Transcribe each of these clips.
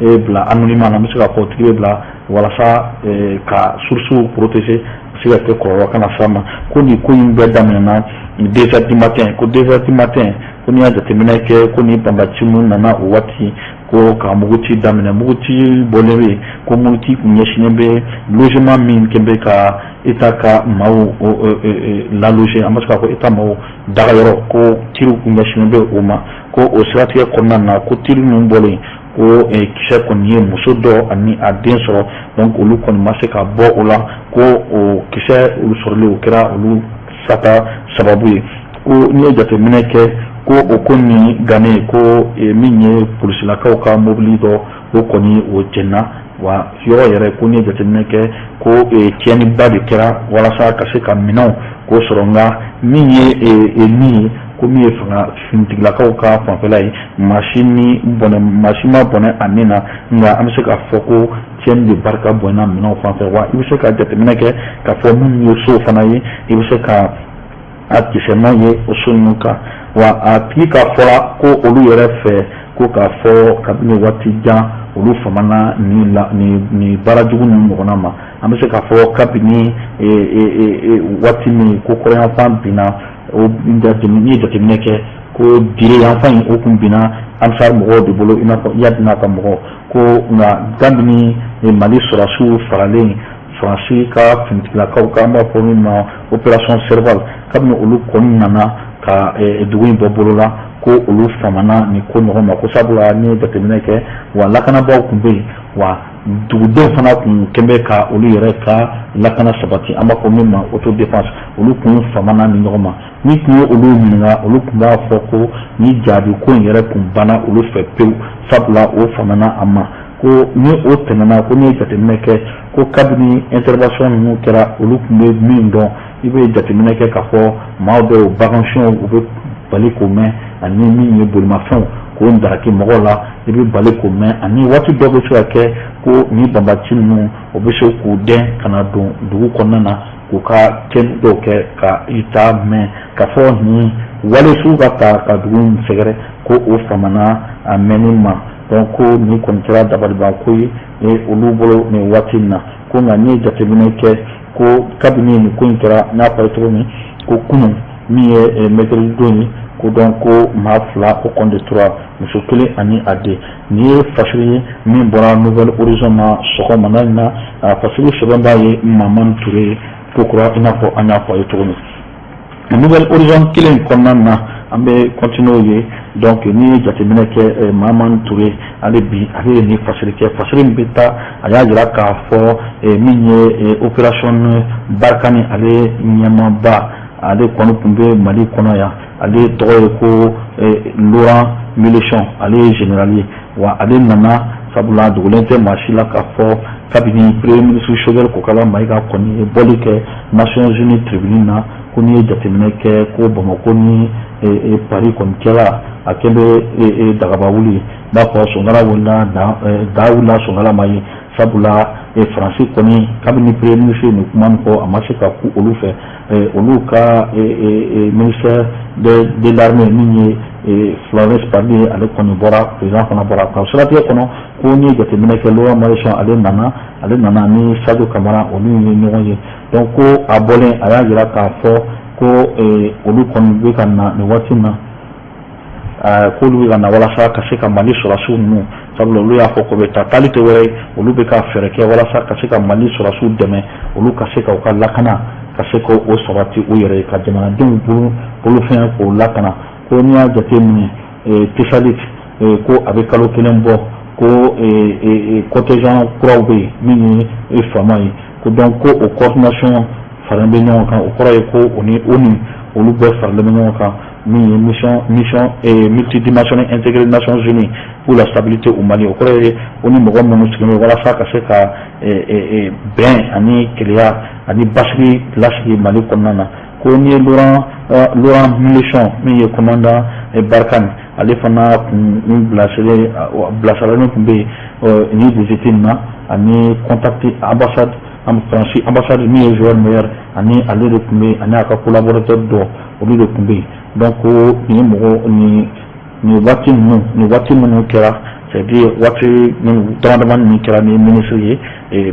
bila anonymat na bɛ se k'a fɔ tigi bɛ bila walasa ka source protéger se ka kɛ kɔlɔlɔ kana s'a ma ko nin ko in bɛɛ daminɛna 2h du matin ko 2h du matin ko n'i y'a jateminɛ kɛ ko ni banbati minnu nana o waati ko ka muguci daminɛ muguci bɔlen bɛ ko muguci kun ɲɛsinnen bɛ logement min kɛ bɛ ka État ka maaw laloger an bɛ se k'a fɔ État maaw dagayɔrɔ ko tiriw kun ɲɛsinnen bɛ o ma ko o siratigɛ kɔnɔna na ko tiri ninnu bɔlen ko kisɛ kɔni ye muso dɔ ani a den sɔrɔ donc olu kɔni ma se ka bɔ o la ko o kisɛ olu sɔrɔlen o kɛra olu sata sababu ye ko n'i ye jateminɛ kɛ ko o ko ni gannen ko min ye polisilakaw ka mobili dɔ o kɔni o jɛnna wa yɔrɔ yɛrɛ ko n'i ye jateminɛ kɛ ko tiɲɛniba de kɛra walasa ka se ka minɛnw k'o sɔrɔ nka min ye min ye ko min ye fanga finitigilakaw ka fanfɛla ye mansin ma bɔnɛ a nin na nka an bɛ se k'a fɔ ko tiɲɛni de barika bɔnna minɛnw fanfɛ wa i bɛ se ka jateminɛ kɛ k'a fɔ minnu ye so fana ye i bɛ se ka a kisɛman ye o so ninnu kan wa a tigi ka fɔra ko olu yɛrɛ fɛ ko k'a fɔ kabini waati jan olu famana ni baarajugu ninnu ɲɔgɔnna ma an bɛ se k'a fɔ kabini waati min ko kɔrɔyanfan binna o n'i ye jateminɛ kɛ ko dire yanfan in o kun binna ansar mɔgɔw de bolo i n'a fɔ yadina ka mɔgɔ ko nka kabini Mali sɔrɔdasiw faralen Faransi ka finitigilakaw ka an b'a fɔ min ma opération Serval kabini olu kɔni nana ka dugu in bɔ bolo la ko olu famana ni ko ɲɔgɔn ma ko sabula ni jateminɛ kɛ wa lakanabaaw kun bɛ yen wa dugudenw fana kun kɛn bɛ ka olu yɛrɛ ka lakana sabati an b'a fɔ min ma autodéfense olu kun famana ni ɲɔgɔn ma ni kun ye olu ɲininka olu kun b'a fɔ ko ni jaabi ko in yɛrɛ kun banna olu fɛ pewu sabula o famana a ma ko ni o tɛmɛna ko ni ye jateminɛ kɛ ko kabini intervention ninnu kɛra olu kun bɛ min dɔn i bɛ jateminɛ kɛ k'a fɔ maa dɔw bagansiɔnw u bɛ bali k'o mɛn ani min ye bolimafɛnw k'o daraki mɔgɔw la i bɛ bali k'o mɛn ani waati dɔ bɛ se ka kɛ ko ni banbati ninnu o bɛ se k'u dɛn ka na don dugu kɔnɔna na k'u ka kɛli dɔw kɛ ka i ta mɛn k'a fɔ nin wale sugu ka ta ka dugu in sɛgɛrɛ ko o famana a mɛnni ma donc ko nin kɔni kɛra dabalibanko ye olu bolo nin waati in na ko nka n'i ye jateminɛ kɛ ko kabini nin ko in kɛra n'a fɔ ye cogo min ko kunun min ye mɛtiri don ye ko donc ko maa fila o kɔni de tora muso kelen ani a den nin ye fasiri ye min bɔra Nouvelle Horizon na sɔgɔmada in na fasiri sɛbɛnbaa ye Mamani Ture ye Kokura i n'a fɔ an y'a fɔ a ye cogo min Nouvelle Horizon kelen kɔnɔna na an bɛ continuer ye donc ni ye jateminɛ kɛ Mamani Ture ale bi ale ye nin fasiri kɛ fasiri min bɛ taa a y'a jira k'a fɔ min ye opération Barkhane ale ɲɛmaaba ale kɔni tun bɛ Mali kɔnɔ yan ale tɔgɔ ye ko Laurent Mélenchon ale ye général ye wa ale nana sabula dogolen tɛ maa si la k'a fɔ kabini premier ministre Choguel Kokala Mayiga kɔni ye bɔli kɛ Nations Unies tribunal na ko n'i ye jateminɛ kɛ ko Bamako ni Paris kɔni kɛra a kɛ bɛ dagaba wuli n'a fɔ Sonkala wulila da wulila Sonkala ma ye sabula Faransi kɔni kabini premier ministre ni kuma min fɔ a ma se ka ku olu fɛ olu ka ministère de l'armée min ye Florence Parly ale kɔni bɔra président fana bɔra ka siratigɛ kɔnɔ ko n'i ye jateminɛ kɛ Laurent Mélenchon ale nana ni Sadio Kamara olu ye ɲɔgɔn ye donc ko a bɔlen a y'a jira k'a fɔ ko olu kɔni bɛ ka na nin waati na k'olu bɛ ka na walasa ka se ka Mali sɔrɔdasiw ninnu sabula olu y'a fɔ ko bɛ taa taali tɛ wɛrɛ ye olu bɛ ka fɛɛrɛ kɛ walasa ka se ka Mali sɔrɔdasiw dɛmɛ olu ka se ka u ka lakana ka se ka o sabati u yɛrɛ ye ka jamanadenw bolofɛn k'o lakana ko n'i y'a jateminɛ Tisalit ko a bɛ kalo kelen bɔ ko contingent kuraw bɛ yen min ye faama ye ko donc ko o coordination faralen bɛ ɲɔgɔn kan o kɔrɔ ye ko o ni ONU olu bɛɛ faralen bɛ ɲɔgɔn kan min ye mission multidimensionnelle intégrée des Nations Unies pour la stabilité au Mali o kɔrɔ ye o ni mɔgɔ minnu sigilen bɛ walasa ka se ka bɛn ani keleya ani basigi lasigi Mali kɔnɔna na ko n'i ye Laurent Mélenchon min ye commandant Barkhane ale fana kun bilasiralen tun bɛ yen ni visite in na ani contact ambassade Faransi ambassade min ye Joël Meyer ani ale de tun bɛ yen ani a ka collaborateur dɔ olu de tun bɛ yen donc nin waati minnu kɛra c'est-à-dire waati dama min kɛra ni ministre ye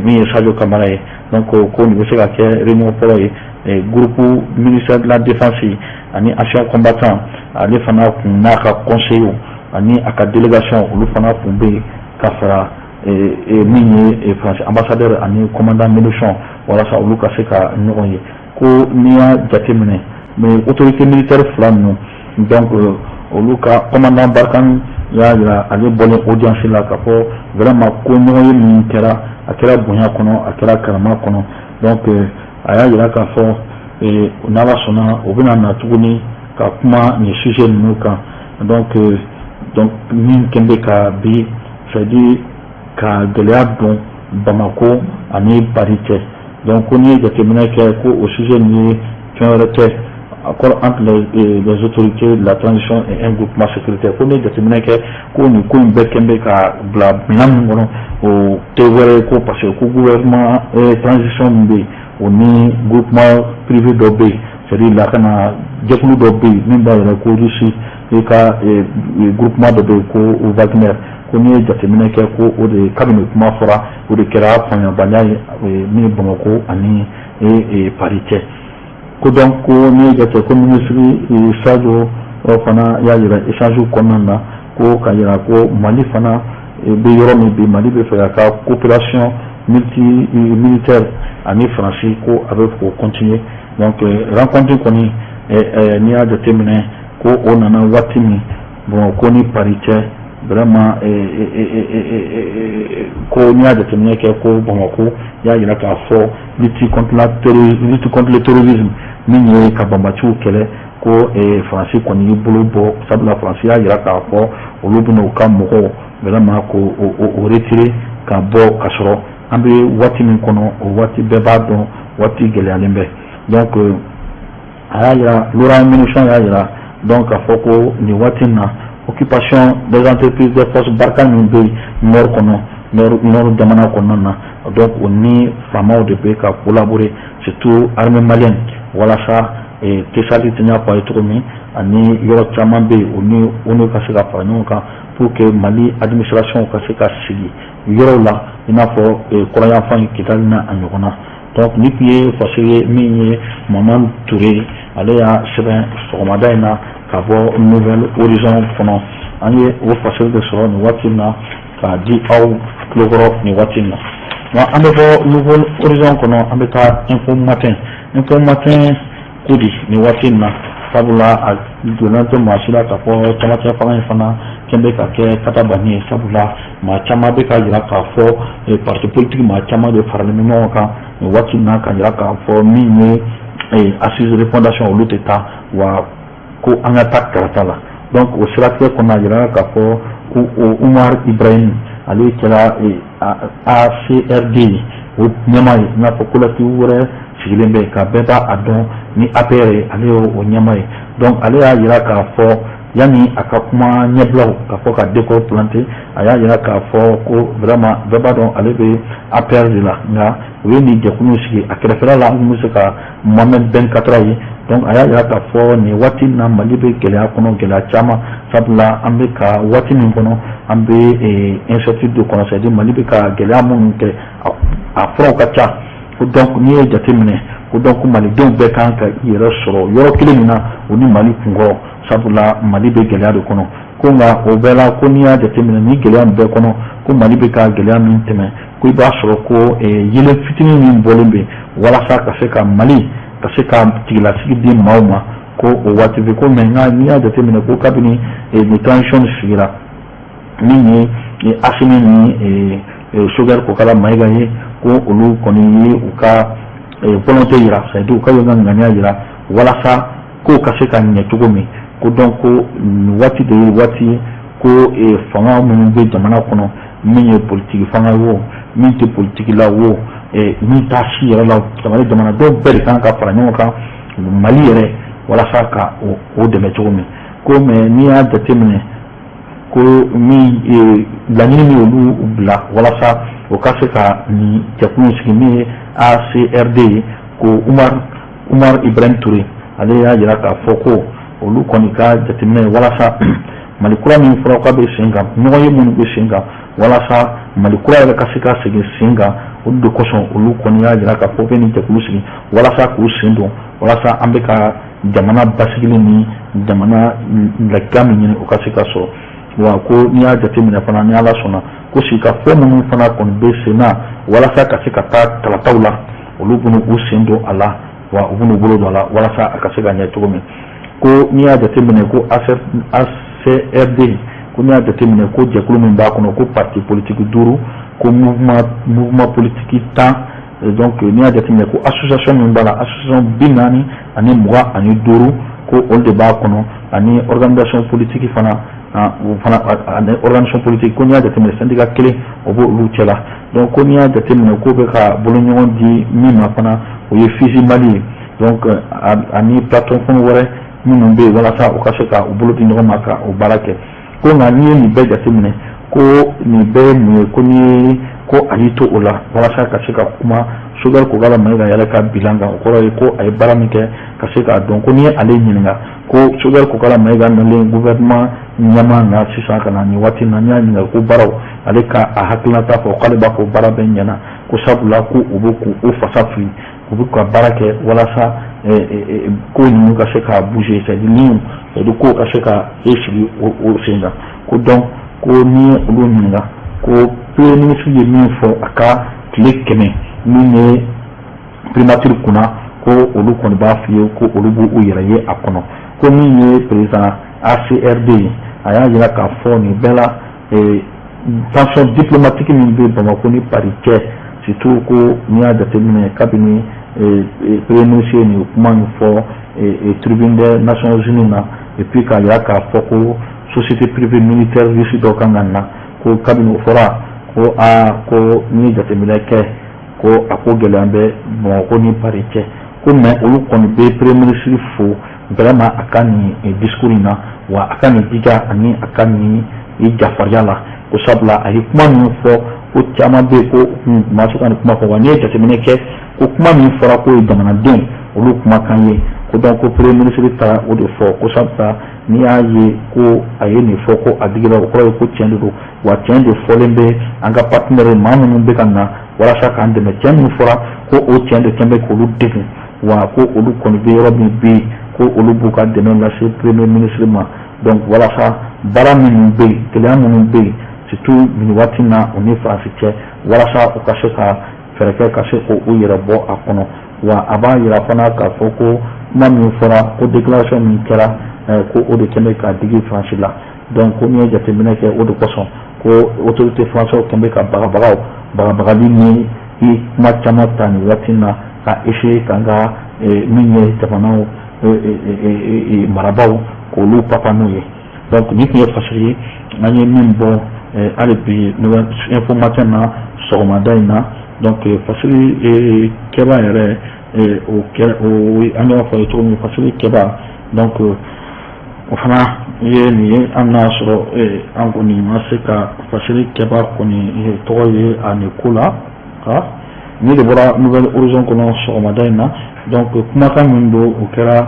min ye Sadio Kamara ye donc ko nin bɛ se ka kɛ réunion fɔlɔ ye groupe ministère de la défense ani ancien combattant ale fana kun n'a ka conseil ani a ka délégation olu fana kun bɛ yen ka fara min ye France ambassadeur ani commandant Mélenchon walasa olu ka se ka ɲɔgɔn ye ko n'i y'a jateminɛ mais autorité militaire fila ninnu donc olu ka commandant Barkhane y'a jira ale bɔlen audience la ka fɔ vraiment ko ɲɔgɔn ye min kɛra a kɛra bonya kɔnɔ a kɛra karama kɔnɔ donc a y'a jira k'a fɔ n'ala sɔnna o bɛna na tuguni ka kuma nin sujet ninnu kan donc min kɛn bɛ ka bi c'est-à-dire ka gɛlɛya don Bamako ani Paris cɛ donc ko n'i ye jateminɛ kɛ ko o sujet nin ye fɛn wɛrɛ tɛ accord entre les autorités de la transition et un groupement sécuritaire ko n'i ye jateminɛ kɛ ko nin ko in bɛɛ kɛn bɛ ka bila minɛn min kɔnɔ o tɛ wɛrɛ ko parce que ko gouvernement transition min bɛ yen o ni groupement privé dɔ bɛ yen c'est-à-dire lakana jɛkulu dɔ bɛ yen min b'a yɛrɛ ko Russie i ka groupement dɔ bɛ yen ko Wagner ko n'i ye jateminɛ kɛ ko o de kabini kuma fɔra o de kɛra faamuyabaliya ye min ye Bamako ani Paris cɛ ko donc ko n'i ye jate ko ministre Sadio fana y'a jira échange kɔnɔna na ko ka jira ko Mali fana bɛ yɔrɔ min bi Mali bɛ fɛ ka ka coopération militaire ani France ko a bɛ fɔ continuer donc rencontre kɔni n'i y'a jateminɛ ko o nana waati min bon ko ni Paris cɛ vraiment ko n'i y'a jateminɛ kɛ ko Bamako y'a jira k'a fɔ lutte contre le terrorisme min ye ka banbatiw kɛlɛ ko France kɔni y'i bolo bɔ sabula France y'a jira k'a fɔ olu bɛna u ka mɔgɔw vraiment ko o retirer ka bɔ ka sɔrɔ an bɛ waati min kɔnɔ o waati bɛɛ b'a dɔn waati gɛlɛyalen bɛ donc a y'a jira Laurent Mélenchon y'a jira donc k'a fɔ ko nin waati na occupation des entreprises des forces Barkhane min bɛ nord kɔnɔ nord jamana kɔnɔna na donc o ni faamaw de bɛ ka collaborer surtout armée malienne walasa Tesali tɛ y'a fɔ a ye cogo min ani yɔrɔ caman bɛ yen o n'u ka se ka fara ɲɔgɔn kan pour que Mali administration ka se ka sigi yɔrɔw la i n'a fɔ kɔrɔyanfan ye Kidali n'a a ɲɔgɔn na donc ni tun ye fasigi ye min ye Mamadu Touré ale y'a sɛbɛn sɔgɔmada in na ka bɔ Nouvelle Horizon kɔnɔ an ye o fasigi de sɔrɔ nin waati in na k'a di aw tulokɔrɔ nin waati in na an bɛ bɔ Nouvelle Horizon kɔnɔ an bɛ taa Info Matin ko di nin waati in na sabula a donnen tɛ maa si la k'a fɔ camancɛ fanga in fana kɛn bɛ ka kɛ katabani ye sabula maa caman bɛ ka jira k'a fɔ parti politique maa caman de faralen bɛ ɲɔgɔn kan nin waati in na ka jira k'a fɔ min ye assise de fondation olu tɛ taa wa ko an ka taa karata la donc o siratigɛ kɔnɔ a jira k'a fɔ ko Umar Ibrahim ale kɛra ACRD o ɲɛma ye i n'a fɔ collectif wɛrɛ sigilen bɛ ka bɛɛ b'a dɔn ni APR ye ale y'o ɲɛma ye donc ale y'a jira k'a fɔ yanni a ka kuma ɲɛbilaw k'a fɔ ka décor planter a y'a jira k'a fɔ ko vraiment bɛɛ b'a dɔn ale bɛ APR de la nka u ye nin jɛkulu sigi a kɛrɛfɛla la an tun bɛ se ka Mohamed Ben Katra ye donc a y'a jira k'a fɔ nin waati in na Mali bɛ gɛlɛya kɔnɔ gɛlɛya caman sabula an bɛ ka waati min kɔnɔ an bɛ incertitude kɔnɔ c'est-à-dire Mali bɛ ka gɛlɛya minnu kɛ a furaw ka ca ko donc n'i ye jateminɛ ko donc malidenw bɛɛ kan ka i yɛrɛ sɔrɔ yɔrɔ kelen min na o ni Mali kunkɔrɔ sabula Mali bɛ gɛlɛya de kɔnɔ ko nka o bɛɛ la ko n'i y'a jateminɛ ni gɛlɛya min bɛɛ kɔnɔ ko Mali bɛ ka gɛlɛya min tɛmɛ ko i b'a sɔrɔ ko yelen fitinin min bɔlen bɛ walasa ka se ka Mali ka se ka tigilasigi di maaw ma ko o waati bɛ ko mɛ n'i y'a jateminɛ ko kabini ni transition sigira min ye Assimi ni Choguel Kokala Mayiga ye ko olu kɔni ye u ka volonté yira c'est-à-dire u ka ŋaniya yira walasa ko ka se ka ɲɛ cogo min ko donc ko waati de ye waati ye ko fanga minnu bɛ jamana kɔnɔ min ye politique fanga ye o min tɛ politique la o min t'a si yɛrɛ la jamanadenw bɛɛ de kan ka fara ɲɔgɔn kan Mali yɛrɛ walasa ka o dɛmɛ cogo min ko mais n'i y'a jateminɛ ko min laɲini min olu bila walasa o ka se ka nin jɛkulu sigi min ye ACRD ye ko Umar Ibrahim Touré ale y'a jira k'a fɔ ko olu kɔni ka jateminɛ walasa malikura min fɔra k'a bɛ sen kan ɲɔgɔn ye minnu bɛ sen kan walasa malikura yɛrɛ ka se ka segin sen kan olu de kosɔn olu kɔni y'a jira k'a fɔ bɛ nin jɛkulu sigi walasa k'u sen don walasa an bɛ ka jamana basigili ni jamana lafiya min ɲini o ka se ka sɔrɔ wa ko n'i y'a jateminɛ fana ni Ala sɔnna ko sigikafɔ minnu fana kɔni bɛ sen na walasa ka se ka taa kalataw la olu bɛna u sen don a la wa u bɛna u bolo don a la walasa a ka se ka ɲɛ cogo min ko n'i y'a jateminɛ ko ACRD ko n'i y'a jateminɛ ko jɛkulu min b'a kɔnɔ ko parti politique 5 ko mouvement politique 10 donc n'i y'a jateminɛ ko association min b'a la association 45 ko olu de b'a kɔnɔ ani organisation politique fana organisation politique ko n'i y'a jateminɛ syndicat kelen o b'o olu cɛ la donc ko n'i y'a jateminɛ ko bɛ ka boloɲɔgɔn di min ma fana o ye FISI Mali ye donc ani plateforme wɛrɛ minnu bɛ yen walasa u ka se ka u bolo di ɲɔgɔn ma ka o baara kɛ ko nka n'i ye nin bɛɛ jateminɛ ko nin bɛɛ ye mun ye ko ni ko a y'i to o la walasa ka se ka kuma Choguel Kogala Mayiga yɛrɛ ka bilan kan o kɔrɔ ye ko a ye baara min kɛ ka se k'a dɔn ko n'i ye ale ɲininka ko Choguel Kogala Mayiga nalen gouvernement ɲɛmaa na sisan ka na nin waati na n'i y'a ɲininka ko baaraw ale ka a hakilinata fɔ k'ale b'a fɔ baara bɛɛ ɲɛna ko sabula ko u bɛ k'u fasa fili u bɛ ka baara kɛ walasa ko ninnu ka se ka bouger c'est-à-dire ko ka se ka sigi o sen kan ko donc ko n'i ye olu ɲininka ko premier ministre ye min fɔ a ka tile 100 min ye primature kunna ko olu kɔni b'a f'i ye ko olu b'u yɛrɛ ye a kɔnɔ ko min ye président ACRD a y'a jira k'a fɔ nin bɛɛ la tension diplomatique min bɛ Bamako ni Paris cɛ surtout ko n'i y'a jateminɛ kabini premier ministre nin kuma min fɔ tribune des Nations Unies na et puis k'a jira k'a fɔ ko société privée militaire russe dɔ kan ka na ko kabini o fɔra ko ko n'i ye jateminɛ kɛ ko a ko gɛlɛya bɛ Bamako ni Paris cɛ ko mais olu kɔni bɛ premier ministre fo vraiment a ka nin discours in na wa a ka nin jija ani a ka nin jafariya la ko sabula a ye kuma min fɔ ko caman bɛ yen ko maa se ka nin kuma fɔ wa n'i ye jateminɛ kɛ ko kuma min fɔra ko ye jamanadenw olu kumakan ye ko donc ko premier ministre taara o de fɔ ko sabula n'i y'a ye ko a ye nin fɔ ko a digira o kɔrɔ ye ko tiɲɛ de don wa tiɲɛ de fɔlen bɛ an ka partenaire maa minnu bɛ ka na walasa k'an dɛmɛ tiɲɛ min fɔra ko o tiɲɛ de kɛn bɛ k'olu degun wa ko olu kɔni bɛ yɔrɔ min bɛ yen ko olu b'u ka dɛmɛ lase premier ministre ma donc walasa baara minnu bɛ yen gɛlɛya minnu bɛ yen surtout nin waati na o ni Faransi cɛ walasa u ka se ka fɛɛrɛ kɛ ka se k'u yɛrɛ bɔ a kɔnɔ wa a b'a yira fana k'a fɔ ko kuma min fɔra ko déclaration min kɛra ko o de kɛn bɛ k'a digi Faransi la donc ko n'i ye jateminɛ kɛ o de kosɔn ko autorité française kɛn bɛ ka bagabagali ni kuma caman ta nin waati na ka essayer k'an ka min ye jamanaw marabaaw k'olu papa n'u ye donc nin tun ye fasigi ye an ye min bɔ hali bi information na sɔgɔmada in na donc fasigi kɛba yɛrɛ o an y'a fɔ ye cogo min fasigi kɛba donc o fana ye nin ye an n'a sɔrɔ an kɔni ma se ka fasigi kɛba kɔni tɔgɔ ye a nin ko la ni de bɔra Nouvelle Horizon kɔnɔ sɔgɔmada in na donc kumakan min don o kɛra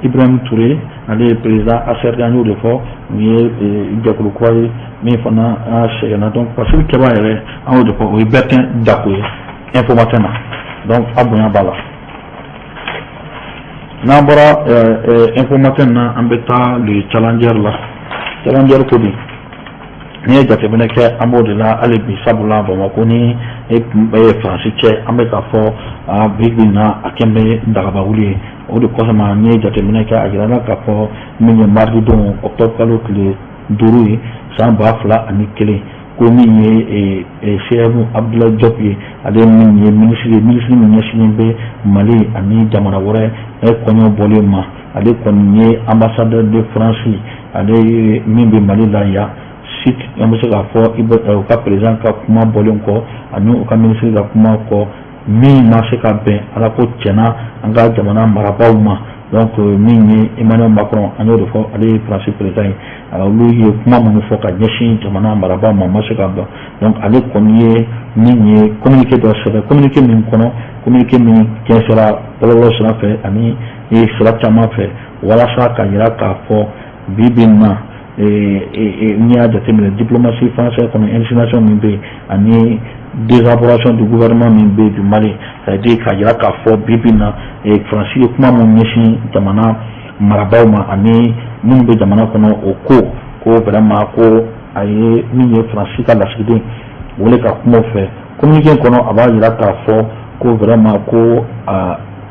Ibrahim Touré ale ye président ACRD an y'o de fɔ nin ye jɛkulu kura ye min fana sɛgɛnna donc fasigi kɛba yɛrɛ an y'o de fɔ o ye Bertin Dako ye informateur na donc a bonya b'a la n'an bɔra informateur na an bɛ taa le challenger la challenger ko di n'i ye jateminɛ kɛ an b'o de la hali bi sabula Bamako ni Faransi cɛ an bɛ k'a fɔ bi bi na a kɛn bɛ dagaba wuli ye o de kosɔn n'i ye jateminɛ kɛ a jira la k'a fɔ min ye mardi don octobre kalo tile 5 ye san 2001 ko min ye CM Abdoulaye Diop ye ale min ye ministre min ɲɛsinnen bɛ Mali ani jamana wɛrɛ kɔɲɔ bɔlen ma ale kɔni ye ambassadeur de France ale min bɛ Mali la yan site an bɛ se k'a fɔ u ka président ka kuma bɔlen kɔ ani u ka ministre ka kuma kɔ min ma se ka bɛn ala ko tiɲɛna an ka jamana marabaaw ma donc min ye Emmanuel Macron an y'o de fɔ ale ye France président ye olu ye kuma minnu fɔ ka ɲɛsin jamana marabaaw ma se ka bɛn donc ale kɔni ye min ye communiqué dɔ sɛbɛn communiqué min kɔnɔ communiqué min cɛsɛra bɔlɔlɔ sira fɛ ani sira caman fɛ walasa ka yira k'a fɔ bi bi in na n'i y'a jateminɛ diplomatie française kɔnɔ insinuation min bɛ yen ani désapprobation du gouvernement min bɛ du Mali, c'est-à-dire k'a jira k'a fɔ bi bi in na Faransi ye kuma mun ɲɛsin jamana marabaaw ma ani minnu bɛ jamana kɔnɔ o ko vraiment ko a ye min ye Faransi ka lasigiden wele ka kuma o fɛ communiqué kɔnɔ a b'a jira k'a fɔ ko vraiment ko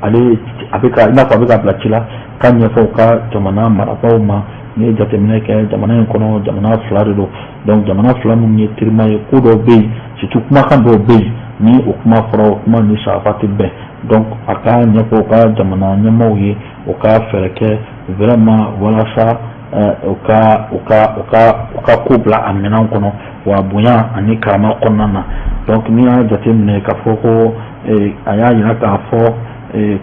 ale a bɛ ka i n'a fɔ a bɛ ka bila ci la k'a ɲɛfɔ ka jamana marabaaw ma ni ye jateminɛ kɛ jamana in kɔnɔ jamana fila de don, donc jamana fila minnu ye terima ye ko dɔw bɛ yen surtout kumakan dɔw bɛ yen ni o kuma fɔra o kuma ni safa tɛ bɛn, donc a ka ɲɛfɔ o ka jamana ɲɛmaaw ye o ka fɛɛrɛ kɛ vraiment walasa u ka ko bila a minɛn kɔnɔ wa bonya ani karama kɔnɔna na. Donc n'i y'a jateminɛ k'a fɔ ko a y'a jira k'a fɔ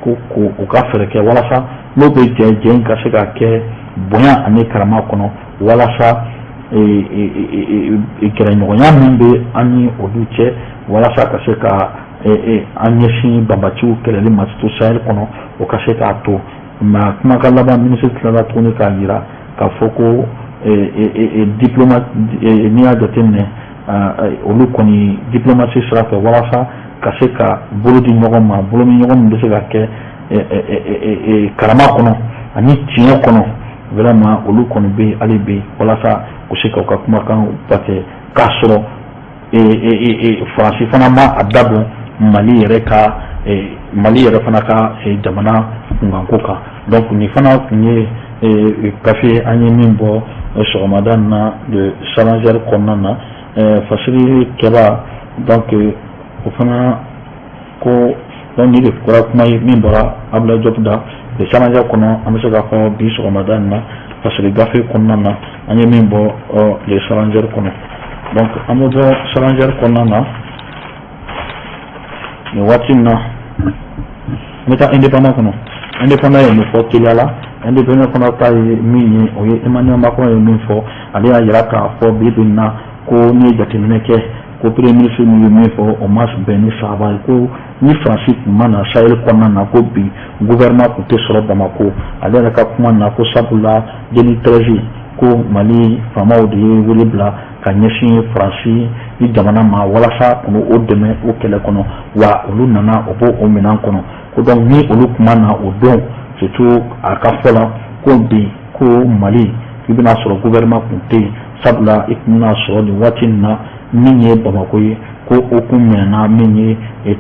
ko u ka fɛɛrɛ kɛ walasa n'o bɛ jɛ in ka se ka kɛ bonya ani karama kɔnɔ walasa gɛrɛɲɔgɔnya min bɛ an ni olu cɛ walasa ka se ka an ɲɛsin banbatiw kɛlɛli ma surtout Sahel kɔnɔ o ka se k'a to. Mais kumakan laban ministre tilala tuguni k'a jira k'a fɔ ko diplomate n'i y'a jateminɛ olu kɔni diplomatie sira fɛ walasa ka se ka bolo di ɲɔgɔn ma, bolo ni ɲɔgɔn min bɛ se ka kɛ karama kɔnɔ ani tiɲɛ kɔnɔ vraiment olu kɔni bɛ hali bi walasa u se ka u ka kumakan batɛ k'a sɔrɔ Faransi fana ma a dabɔ Mali yɛrɛ fana ka jamana kunkanko kan. Donc nin fana tun ye gafe an ye min bɔ sɔgɔmada na de Challenger kɔnɔna na Fasili Kɛba, donc o fana ko donc ni de fɔra kuma ye min bɔra Abdoulaye Diop da de Challenger kɔnɔ an bɛ se k'a fɔ bi sɔgɔmada na Fasili gafe kɔnɔna na an ye min bɔ le Challenger kɔnɔ. Donc an bɛ bɔ Challenger kɔnɔna na nin waati in na n bɛ taa indépendant kɔnɔ. Indépendant ye min fɔ teliya la, indépendant fana ta ye min ye o ye Emmanuel Macron ye min fɔ ale y'a jira k'a fɔ bi bi in na ko n'i ye jateminɛ kɛ ko premier ministre min ye min fɔ o ma bɛn ni sahaba ye ko ni Faransi tun ma na Sahel kɔnɔna na ko bi gouvernement tun tɛ sɔrɔ Bamako. Ale yɛrɛ ka kuma na ko sabula 2013 ko Mali faamaw de ye wele bila ka ɲɛsin Faransi ni jamana ma walasa k'o dɛmɛ o kɛlɛ kɔnɔ wa olu nana o b'o minɛn kɔnɔ ko donc ni olu kuma na o don surtout a ka fɔ la ko bi ko Mali i bɛna sɔrɔ gouvernement tun tɛ yen sabula i tun bɛna sɔrɔ nin waati in na min ye Bamako ye ko o kun minɛna min ye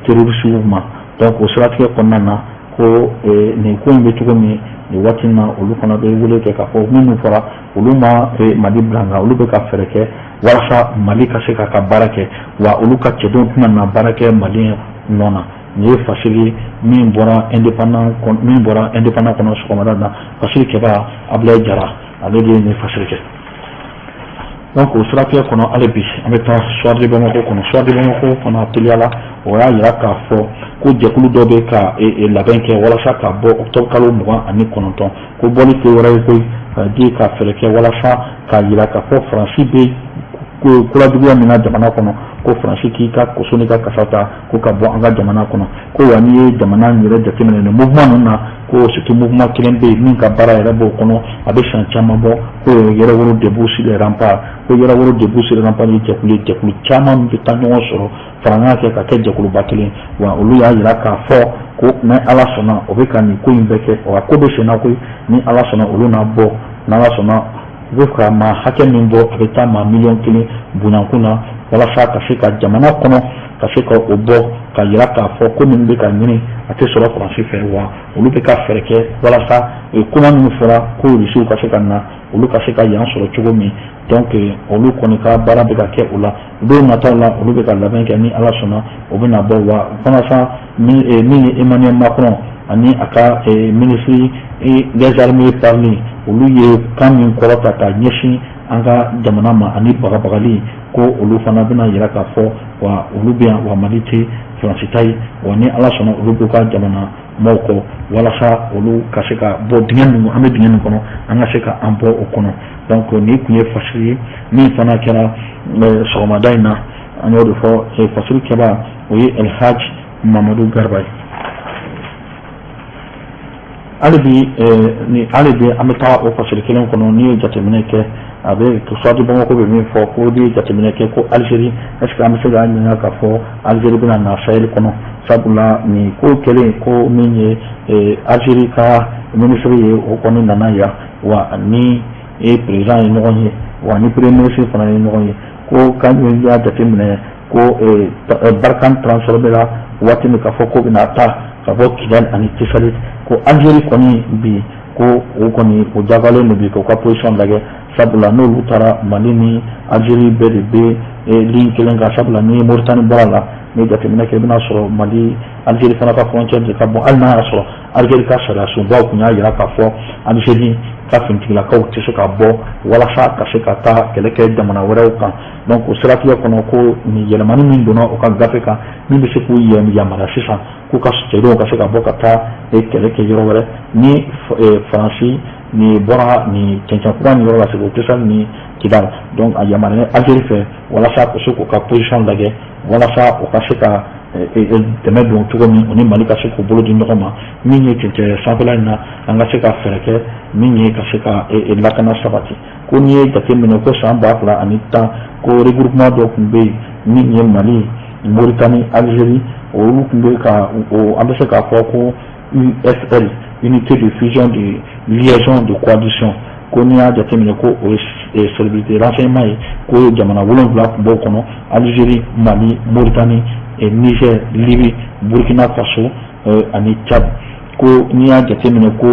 terroriste ma. Donc o siratigɛ kɔnɔna na ko nin ko in bɛ cogo min nin waati in na olu fana bɛ wele kɛ k'a fɔ minnu fɔra olu ma Mali bila nka olu bɛ ka fɛɛrɛ kɛ walasa Mali ka se k'a ka baara kɛ wa olu ka cɛdenw tɛna na baara kɛ Mali nɔ na. Nin ye Fasili min bɔra indépendant kɔnɔ sɔgɔmada na Fasili Kɛba Abdoulaye Jara ale de ye nin Fasili kɛ. Donc o siratigɛ kɔnɔ hali bi an bɛ taa Soir de Bamako kɔnɔ. Soir de Bamako fana teliya la o y'a jira k'a fɔ ko jɛkulu dɔ bɛ ka labɛn kɛ walasa ka bɔ octobre kalo 29 ko bɔli tɛ wɛrɛ ye koyi c'est-à-dire ka fɛɛrɛ kɛ walasa k'a jira k'a fɔ Faransi bɛ kolajuguya min na jamana kɔnɔ ko Faransi k'i ka koso n'i ka kasa ta ko ka bɔ an ka jamana kɔnɔ ko wa n'i ye jamana yɛrɛ jateminɛ nin mouvement ninnu na ko surtout mouvement kelen bɛ yen min ka baara yɛrɛ b'o kɔnɔ a bɛ san caman bɔ ko Yɛrɛwolo debout sur les remparts ko Yɛrɛwolo debout sur les remparts ye jɛkulu caman bɛ taa ɲɔgɔn sɔrɔ fara ɲɔgɔn kɛ ka kɛ jɛkuluba kelen wa olu y'a jira k'a fɔ ko ni Ala sɔnna o bɛ ka nin ko in bɛɛ kɛ wa ko bɛ senna koyi ni Ala sɔnna olu na bɔ n'Ala sɔnna u bɛ ka maa hakɛ min bɔ a bɛ taa maa 1,000,000 bonyankun na walasa ka se ka jamana kɔnɔ ka se ka o bɔ ka jira k'a fɔ ko min bɛ ka ɲini a tɛ sɔrɔ Faransi fɛ wa olu bɛ ka fɛɛrɛ kɛ walasa kuma minnu fɔra ko Rusiw ka se ka na olu ka se ka yan sɔrɔ cogo min. Donc olu kɔni ka baara bɛ ka kɛ o la don nataw la olu bɛ ka labɛn kɛ ni Ala sɔnna o bɛ na bɔ wa walasa min ye Emmanuel Macron ani a ka ministre des armées parmi olu ye kan min kɔrɔta ka ɲɛsin an ka jamana ma ani bagabagali ko olu fana bɛna jira k'a fɔ wa olu bɛ yan wa Mali tɛ Faransi ta ye wa ni Ala sɔnna olu b'u ka jamana maaw kɔ walasa olu ka se ka bɔ dingɛ ninnu an bɛ dingɛ min kɔnɔ an ka se ka an bɔ o kɔnɔ. Donc nin tun ye Fasili ye min fana kɛra sɔgɔmada in na an y'o de fɔ Fasili Kɛba, o ye El Hadj Mamadou Garba ye. alibi ni alibi ameta o fasiri kelen kono ni jatemine ke abe to sadu bongo ko be min fo ko di jatemine ke ko Algérie est-ce que amse ga nyanga ka fo Algérie bina na Sahel kono sabula ni ko kelen ko minye Algérie ka ministre ye o kono nana ya wa ni président ni ngonye wa ni premier ministre fana ni ngonye ko kan ya jatemine ko Barkan transformera wati ni ka fo ko bina ta ka fo Kidal ani Tisalit ko Algérie koni bi ko o koni o jagale no bi ko ka position lage sabula no lutara Mali ni Algérie be de be link kelenga sabula ni Mauritanie bala ni jatemina ke bina soro Mali Algérie fana ka frontière de ka bon alna soro Algérie ka sara so ba kunya yira ka fo Algérie ka fintigla ka o tse ka bo wala sa ka se ka ta keleke jamana wɛrɛw kan donc o siratigɛ kɔnɔ ko ni yɛlɛmani min donna o ka gafe kan min bɛ se k'u yamara sisan k'u ka cɛdenw ka se ka bɔ ka taa kɛlɛ kɛ yɔrɔ wɛrɛ ni Faransi ni bɔra ni cɛncɛnkura ni yɔrɔ la se k'o tɛ ni Kidal donc a yamaralen Algérie fɛ walasa ka se k'u ka position lajɛ walasa o ka se ka dɛmɛ don cogo min o ni Mali ka se k'u bolo di ɲɔgɔn ma min ye cɛncɛn sanfɛla in na an ka se ka fɛɛrɛ kɛ min ye ka se ka lakana sabati ko n'i ye jateminɛ ko san 2010 ko regroupement dɔ tun bɛ yen min ye Mali Mauritanie Algérie olu tun bɛ ka an bɛ se k'a fɔ ko UFL unité de fusion de liaison de coalition ko n'i y'a jateminɛ ko o ye service de renseignement ye ko jamana 7 tun b'o kɔnɔ Algérie Mali Mauritanie Niger Libye Burkina Faso ani Tchad ko n'i y'a jateminɛ ko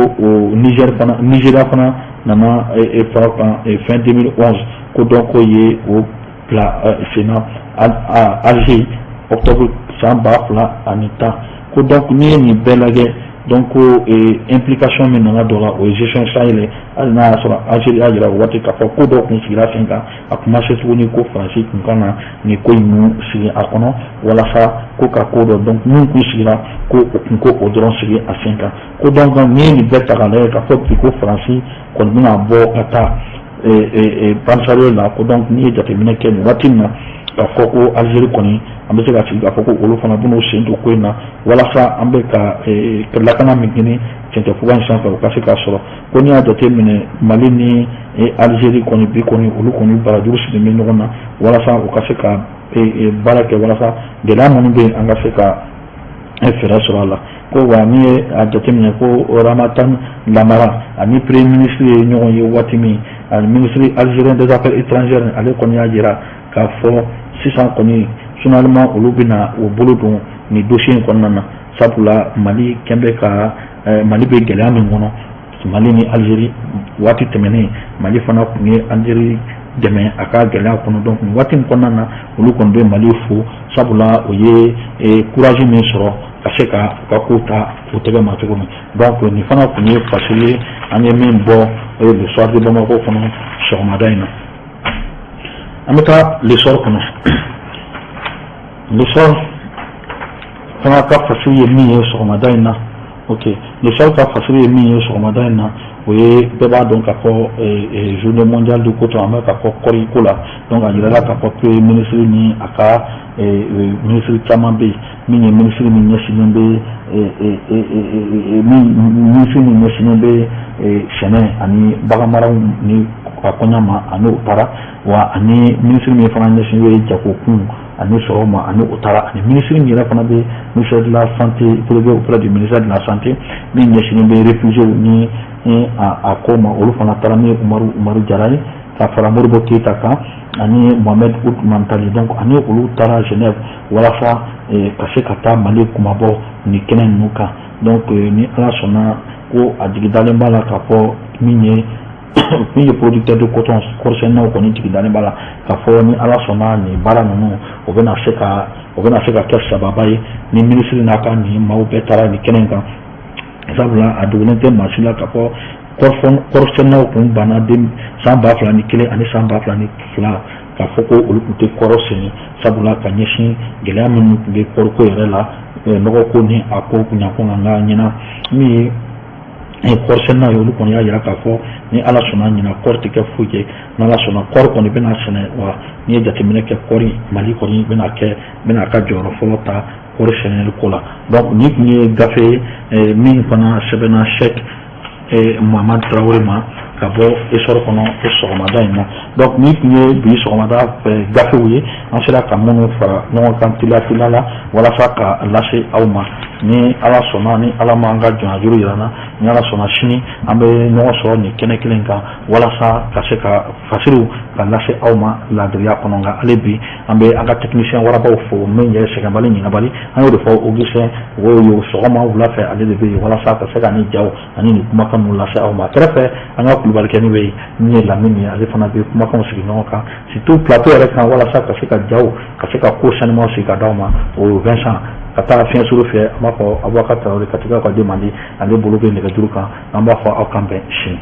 Nigeria fana nana fara kan fin 2011 ko donc ko ye o bila Sénat Alger octobre san 2010 ko donc n'i ye nin bɛɛ lajɛ donc implication min nana dɔ la o ye gestion Sahel hali n'a y'a sɔrɔ Algérie y'a jira o waati k'a fɔ ko dɔ kun sigira sen kan a kun ma se tuguni ko Faransi kun kan na nin ko in sigi a kɔnɔ walasa ko ka ko dɔ donc min kun sigira ko o kun ko o dɔrɔn sigi a sen kan ko donc n'i ye nin bɛɛ ta k'a lajɛ k'a fɔ bi ko Faransi kɔni bɛna bɔ ka taa Bansalo la ko donc n'i ye jateminɛ kɛ nin waati min na k'a fɔ ko Algérie kɔni an bɛ se ka sigi k'a fɔ ko olu fana bɛn'o sen don ko in na walasa an bɛ ka lakana min ɲini cɛncɛnfuga in sanfɛ o ka se k'a sɔrɔ ko n'i y'a jateminɛ Mali ni Algérie kɔni bi kɔni olu kɔni barajuru sigilen bɛ ɲɔgɔn na walasa u ka se ka baara kɛ walasa gɛlɛya minnu bɛ yen an ka se ka fɛɛrɛ sɔrɔ a la ko wa n'i ye a jateminɛ ko Ramatan Lamara ani premier ministre ye ɲɔgɔn ye waati min ani ministre algérien des affaires étrangères ale kɔni y'a jira k'a fɔ sisan kɔni finalement olu bɛna o bolo don ni dossier in kɔnɔna na sabula Mali kɛn bɛ ka Mali bɛ gɛlɛya min kɔnɔ Mali ni Algérie waati tɛmɛnen Mali fana tun ye Algérie dɛmɛ a ka gɛlɛya kɔnɔ donc waati in kɔnɔna na olu kɔni bɛ Mali fo sabula o ye courage min sɔrɔ ka se ka ko ta o tɛgɛ ma cogo min donc nin fana tun ye fasili ye an ye min bɔ le soir de Bamako kɔnɔ sɔgɔmada in na an bɛ taa le soir kɔnɔ le soir fana ka fasili ye min ye sɔgɔmada in na ok le soir ka fasili ye min ye sɔgɔmada in na o ye bɛɛ b'a dɔn k'a fɔ journée mondiale du coton an bɛ k'a fɔ kɔɔri ko la donc a yirala k'a fɔ que ministre ni a ka ministre caman bɛ yen min ye ministre min ɲɛsinnen bɛ ministre min ɲɛsinnen bɛ sɛnɛ ani baganmaraw ni ka kɔɲɔ ma ani o taara wa ani ministre min fana ɲɛsinnen bɛ jagokun ani sɔrɔ ma ani o taara ani ministre min yɛrɛ fana bɛ ministère de la santé délégué auprès du ministère de la santé min ɲɛsinnen bɛ réfugiés ni a ko ma olu fana taara ni Umaru Jara ye ka fara Modibo Keyita kan ani Mohamed Ould Mantali donc ani olu taara Genève walasa ka se ka taa Mali kumabɔ ni kɛnɛ ninnu kan donc ni Ala sɔnna ko a jigidalen b'a la k'a fɔ min ye producteur de coton kɔɔrisɛnɛnaw kɔni jigidalen b'a la k'a fɔ ni Ala sɔnna nin baara ninnu o bɛna se ka kɛ sababa ye ni ministre n'a ka nin maaw bɛɛ taara nin kɛnɛ kan sabula a dogolen tɛ maa si la k'a fɔ kɔɔrisɛnɛnaw kun banna san 2001 ani san 2002 k'a fɔ ko olu tun tɛ kɔɔri sɛnɛ sabula ka ɲɛsin gɛlɛya minnu tun bɛ kɔɔriko yɛrɛ la nɔgɔko ni a ko ɲɛfɔ an ka ɲɛna min ye kɔɔri sɛnɛna ye olu kɔni y'a yira k'a fɔ ni ala sɔnna ɲina kɔɔri tɛ kɛ foyi ye n'ala sɔnna kɔɔri kɔni bɛna sɛnɛ wa n'i ye jateminɛ kɛ kɔɔri mali kɔni bɛna ka jɔyɔrɔ fɔlɔ ta kɔɔri sɛnɛli ko la donc ni tun ye gafe min fana sɛbɛnna Cheikh Muhamadu Tarawele ma ka bɔ essor kɔnɔ o sɔgɔmada in na donc ni tun ye bi sɔgɔmada gafew ye an sera ka minnu fara ɲɔgɔn kan teliya la walasa ka lase aw ma ni ala sɔnna ni ala m'an ka jɔnjuru yira na ni ala sɔnna sini an bɛ ɲɔgɔn sɔrɔ nin kɛnɛ kelen kan walasa ka se ka fasiriw ka lase aw ma ladiriya kɔnɔ nka ale bi an bɛ an ka technicien warabaw fo min ye sɛgɛnbali ɲinabali an y'o de fɔ Augustin o yo sɔgɔma wula fɛ ale de bɛ yen walasa ka se ka ni jaw ani ni kumakan ninnu lase aw ma kɛrɛfɛ an ka kulubalikɛni bɛ yen min ye Lamini ye ale fana bɛ kumakanw sigi ɲɔgɔn kan surtout plateau yɛrɛ kan walasa ka se ka jaw ka se ka ko sanumaw sigi ka d'aw ma o Vincent ka taa fiɲɛ suru fɛ an b'a fɔ Abubakar Tarawele Katiga ka demandi ale bolo bɛ nɛgɛjuru kan an b'a fɔ aw kan bɛn sini